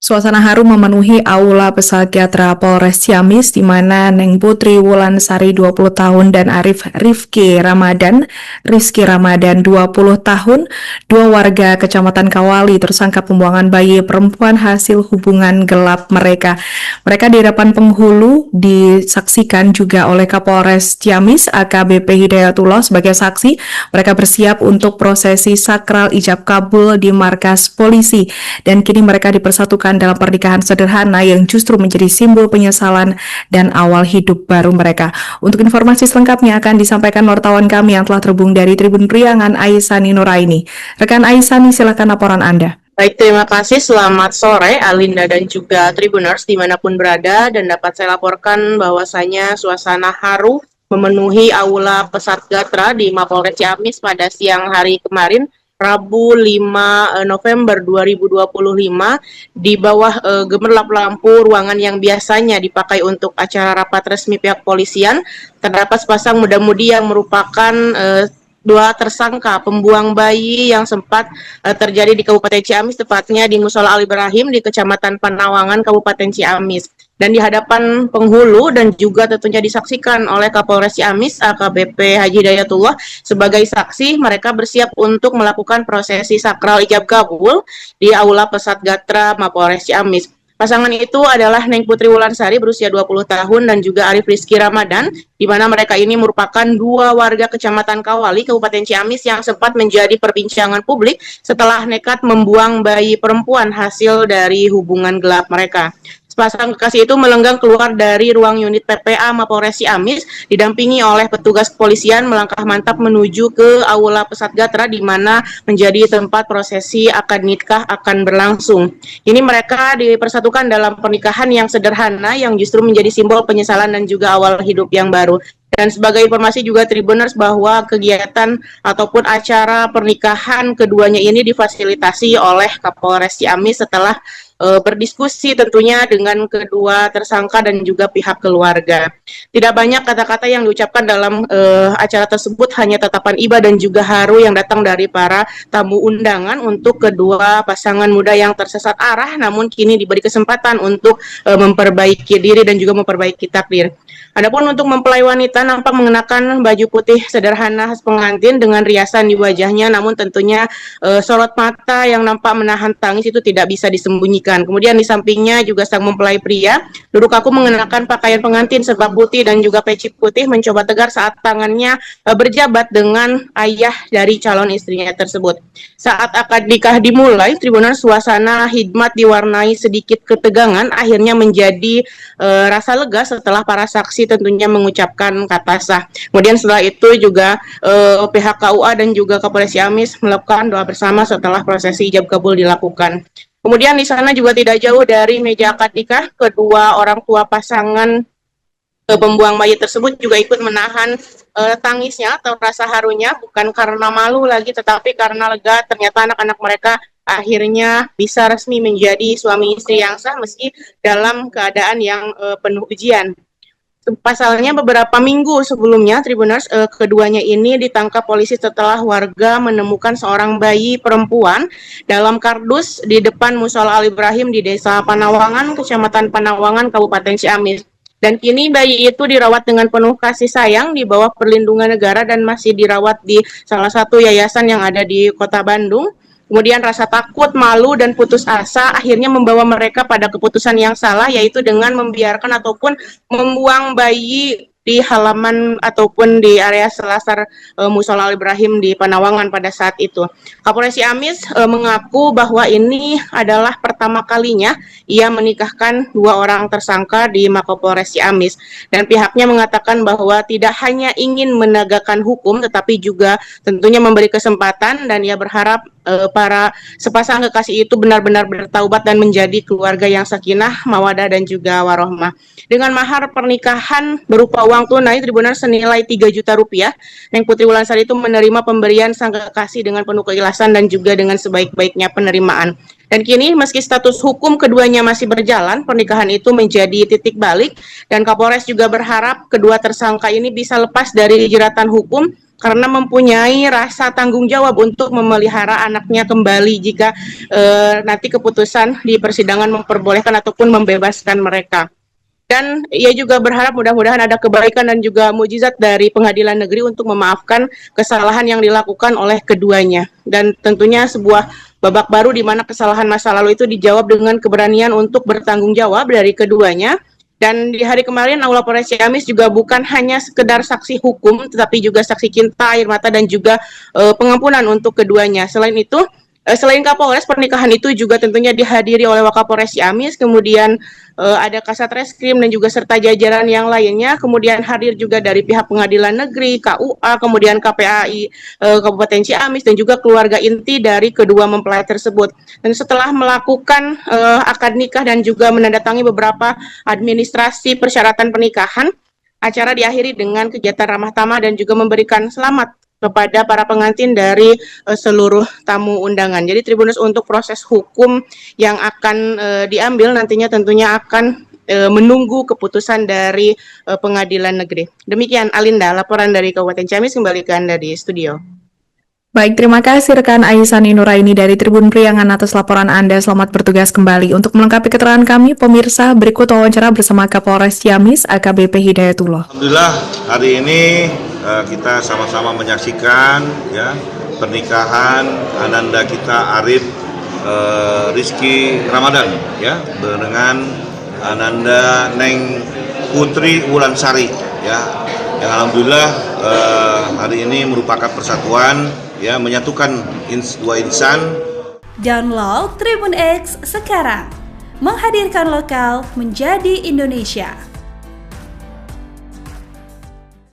Suasana haru memenuhi Aula Pesakyatra Polres Ciamis di mana Neng Putri Wulansari 20 tahun dan Rizky Ramadan 20 tahun, dua warga Kecamatan Kawali tersangka pembuangan bayi perempuan hasil hubungan gelap mereka. Mereka di hadapan penghulu disaksikan juga oleh Kapolres Ciamis AKBP Hidayatullah sebagai saksi. Mereka bersiap untuk prosesi sakral ijab kabul di markas polisi dan kini mereka dipersatukan dalam pernikahan sederhana yang justru menjadi simbol penyesalan dan awal hidup baru mereka. Untuk informasi selengkapnya akan disampaikan wartawan kami yang telah terhubung dari Tribun Priangan, Aisani Nuraini. Rekan Aisani, silakan laporan Anda. Baik, terima kasih. Selamat sore, Alinda dan juga Tribuners dimanapun berada. Dan dapat saya laporkan bahwasanya suasana haru memenuhi Aula Pesatgatra di Mapolres Ciamis pada siang hari kemarin, Rabu 5 November 2025, di bawah gemerlap lampu ruangan yang biasanya dipakai untuk acara rapat resmi pihak polisian, terdapat sepasang muda-mudi yang merupakan dua tersangka pembuang bayi yang sempat terjadi di Kabupaten Ciamis, tepatnya di Mushola Al Ibrahim di Kecamatan Panawangan, Kabupaten Ciamis. Dan di hadapan penghulu dan juga tentunya disaksikan oleh Kapolres Ciamis AKBP Haji Hidayatullah sebagai saksi, mereka bersiap untuk melakukan prosesi sakral ijab kabul di Aula Pesatgatra Mapolres Ciamis. Pasangan itu adalah Neng Putri Wulansari berusia 20 tahun dan juga Rizky Ramadan, di mana mereka ini merupakan dua warga Kecamatan Kawali, Kabupaten Ciamis yang sempat menjadi perbincangan publik setelah nekat membuang bayi perempuan hasil dari hubungan gelap mereka. Sepasang kekasih itu melenggang keluar dari ruang unit PPA Mapolres Ciamis didampingi oleh petugas kepolisian melangkah mantap menuju ke Aula Pesatgatra di mana menjadi tempat prosesi akad nikah akan berlangsung. Ini mereka dipersatukan dalam pernikahan yang sederhana yang justru menjadi simbol penyesalan dan juga awal hidup yang baru. Dan sebagai informasi juga Tribuners bahwa kegiatan ataupun acara pernikahan keduanya ini difasilitasi oleh Kapolres Ciamis setelah berdiskusi tentunya dengan kedua tersangka dan juga pihak keluarga. Tidak banyak kata-kata yang diucapkan dalam acara tersebut, hanya tatapan iba dan juga haru yang datang dari para tamu undangan untuk kedua pasangan muda yang tersesat arah, namun kini diberi kesempatan untuk memperbaiki diri dan juga memperbaiki takdir. Adapun untuk mempelai wanita nampak mengenakan baju putih sederhana khas pengantin dengan riasan di wajahnya, namun tentunya sorot mata yang nampak menahan tangis itu tidak bisa disembunyikan. Kemudian di sampingnya juga sang mempelai pria duduk kaku mengenakan pakaian pengantin serba putih dan juga peci putih, mencoba tegar saat tangannya berjabat dengan ayah dari calon istrinya tersebut. Saat akad nikah dimulai, Tribuners, suasana hikmat diwarnai sedikit ketegangan, akhirnya menjadi rasa lega setelah para saksi tentunya mengucapkan kata sah. Kemudian setelah itu juga pihak KUA dan juga Kapolres Ciamis melakukan doa bersama setelah prosesi ijab kabul dilakukan. Kemudian di sana juga tidak jauh dari meja akad nikah, kedua orang tua pasangan pembuang bayi tersebut juga ikut menahan tangisnya atau rasa harunya, bukan karena malu lagi tetapi karena lega ternyata anak-anak mereka akhirnya bisa resmi menjadi suami istri yang sah meski dalam keadaan yang penuh ujian. Pasalnya beberapa minggu sebelumnya Tribuners, keduanya ini ditangkap polisi setelah warga menemukan seorang bayi perempuan dalam kardus di depan Mushola Al Ibrahim di Desa Panawangan, Kecamatan Panawangan, Kabupaten Ciamis. Dan kini bayi itu dirawat dengan penuh kasih sayang di bawah perlindungan negara dan masih dirawat di salah satu yayasan yang ada di Kota Bandung. Kemudian rasa takut, malu, dan putus asa akhirnya membawa mereka pada keputusan yang salah, yaitu dengan membiarkan ataupun membuang bayi di halaman ataupun di area selasar Mushola Al Ibrahim di Panawangan pada saat itu. Kapolres Ciamis mengaku bahwa ini adalah pertama kalinya ia menikahkan dua orang tersangka di Mapolres Ciamis, dan pihaknya mengatakan bahwa tidak hanya ingin menegakkan hukum tetapi juga tentunya memberi kesempatan, dan ia berharap para sepasang kekasih itu benar-benar bertaubat dan menjadi keluarga yang sakinah, mawadah, dan juga warohmah. Dengan mahar pernikahan berupa uang tunai Tribuners senilai 3 juta rupiah, Neng Putri Wulansari itu menerima pemberian sang kekasih dengan penuh keikhlasan dan juga dengan sebaik-baiknya penerimaan. Dan kini meski status hukum keduanya masih berjalan, pernikahan itu menjadi titik balik, dan Kapolres juga berharap kedua tersangka ini bisa lepas dari jeratan hukum karena mempunyai rasa tanggung jawab untuk memelihara anaknya kembali jika nanti keputusan di persidangan memperbolehkan ataupun membebaskan mereka. Dan ia juga berharap mudah-mudahan ada kebaikan dan juga mukjizat dari pengadilan negeri untuk memaafkan kesalahan yang dilakukan oleh keduanya. Dan tentunya sebuah babak baru di mana kesalahan masa lalu itu dijawab dengan keberanian untuk bertanggung jawab dari keduanya. Dan di hari kemarin Aula Polres Ciamis juga bukan hanya sekedar saksi hukum, tetapi juga saksi cinta, air mata, dan juga pengampunan untuk keduanya. Selain itu, selain Kapolres, pernikahan itu juga tentunya dihadiri oleh Wakapolres Ciamis, kemudian ada Kasat Reskrim dan juga serta jajaran yang lainnya, kemudian hadir juga dari pihak Pengadilan Negeri, KUA, kemudian KPAI Kabupaten Ciamis, dan juga keluarga inti dari kedua mempelai tersebut. Dan setelah melakukan akad nikah dan juga menandatangani beberapa administrasi persyaratan pernikahan, acara diakhiri dengan kegiatan ramah tamah dan juga memberikan selamat kepada para pengantin dari seluruh tamu undangan. Jadi Tribuners, untuk proses hukum yang akan diambil nantinya tentunya akan menunggu keputusan dari pengadilan negeri. Demikian Alinda, laporan dari Kabupaten Ciamis, kembali ke Anda di studio. Baik, terima kasih rekan Aisani Nuraini dari Tribun Priangan atas laporan Anda. Selamat bertugas kembali. Untuk melengkapi keterangan kami, pemirsa, berikut wawancara bersama Kapolres Ciamis AKBP Hidayatullah. Alhamdulillah, hari ini kita sama-sama menyaksikan ya pernikahan Ananda kita Arif Rizky Ramadan ya dengan Ananda Neng Putri Wulansari ya, yang alhamdulillah hari ini merupakan persatuan ya, menyatukan dua insan. Download Tribun X sekarang, menghadirkan lokal menjadi Indonesia.